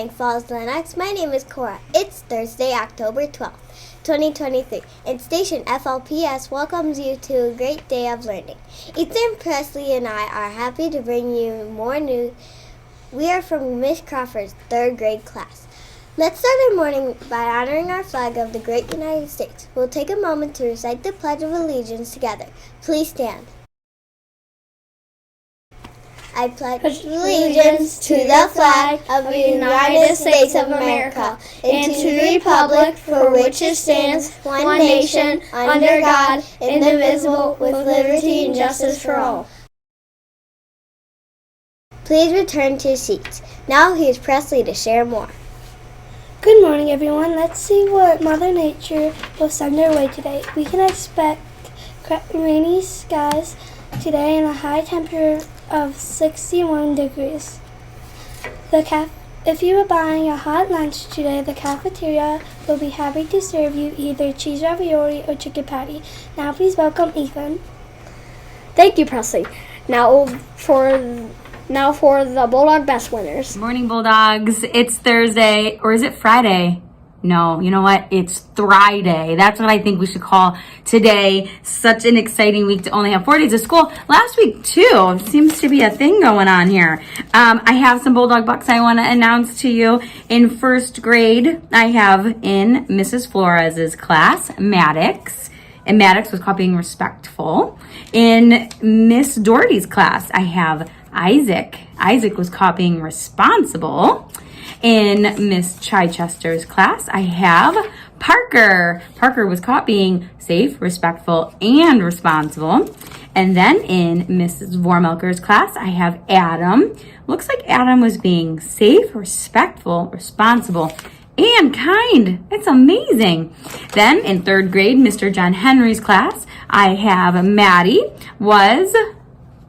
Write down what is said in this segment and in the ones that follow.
morning, Falls Lennox. My name is Cora. It's Thursday, October 12th, 2023, and Station FLPS welcomes you to a great day of learning. Ethan Presley and I are happy to bring you more news. We are from Miss Crawford's third grade class. Let's start our morning by honoring our flag of the great United States. We'll take a moment to recite the Pledge of Allegiance together. Please stand. I pledge allegiance to the flag of the United States of America and to the republic for which it stands, one nation, under God, indivisible, with liberty and justice for all. Please return to your seats. Now here's Presley to share more. Good morning, everyone. Let's see what Mother Nature will send our way today. We can expect rainy skies today and a high temperature of 61 degrees. If you are buying a hot lunch today, the cafeteria will be happy to serve you either cheese ravioli or chicken patty. Now please welcome Ethan. Thank you, Presley. Now for the Bulldog Best winners. Morning, Bulldogs. It's Thursday, or is it Friday? No, you know what? It's Thriday. That's what I think we should call today. Such an exciting week to only have 4 days of school. Last week, too. Seems to be a thing going on here. I have some Bulldog Bucks I want to announce to you. In first grade, I have in Mrs. Flores's class, Maddox. And Maddox was called being respectful. In Miss Doherty's class, I have Isaac. Isaac was caught being responsible. In Miss Chichester's class, I have Parker. Parker was caught being safe, respectful, and responsible. And then in Mrs. Vormelker's class, I have Adam. Looks like Adam was being safe, respectful, responsible, and kind. It's amazing. Then in third grade, Mr. John Henry's class, I have Maddie was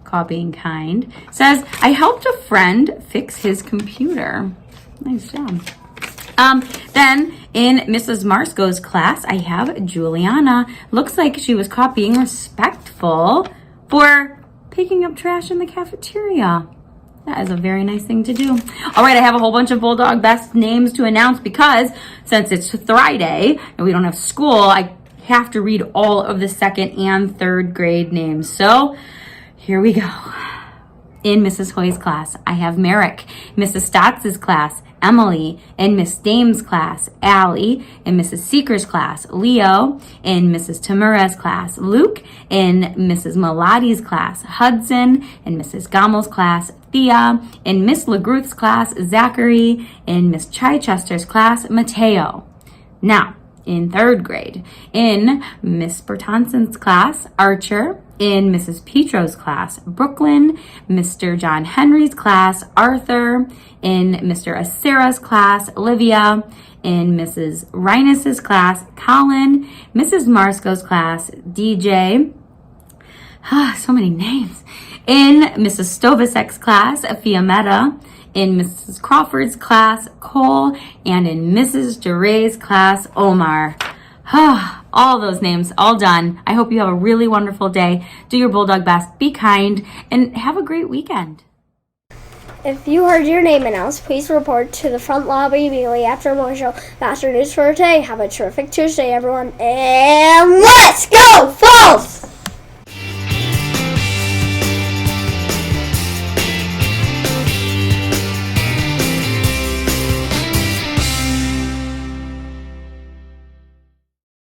caught being kind. Says, I helped a friend fix his computer. Nice job. Then in Mrs. Marsco's class, I have Juliana. Looks like she was caught being respectful for picking up trash in the cafeteria. That is a very nice thing to do. All right, I have a whole bunch of Bulldog Best names to announce because since it's Thriday and we don't have school, I have to read all of the second and third grade names. So here we go. In Mrs. Hoy's class, I have Merrick. Mrs. Stotts' class, Emily. In Miss Dame's class, Allie. In Mrs. Seeker's class, Leo. In Mrs. Tamura's class, Luke. In Mrs. Melodi's class, Hudson. In Mrs. Gommel's class, Thea. In Miss LeGruth's class, Zachary. In Miss Chichester's class, Mateo. Now, in third grade, in Miss Bertonson's class, Archer. In Mrs. Petro's class, Brooklyn. Mr. John Henry's class, Arthur. In Mr. Acera's class, Olivia. In Mrs. Rhinus's class, Colin. Mrs. Marsco's class, DJ. So many names. In Mrs. Stovasek's class, Fiametta. In Mrs. Crawford's class, Cole. And in Mrs. Duray's class, Omar. All those names, all done. I hope you have a really wonderful day. Do your Bulldog best, be kind, and have a great weekend. If you heard your name announced, please report to the front lobby immediately after more show. Master News for today. Have a terrific Tuesday, everyone, and let's go, Falls!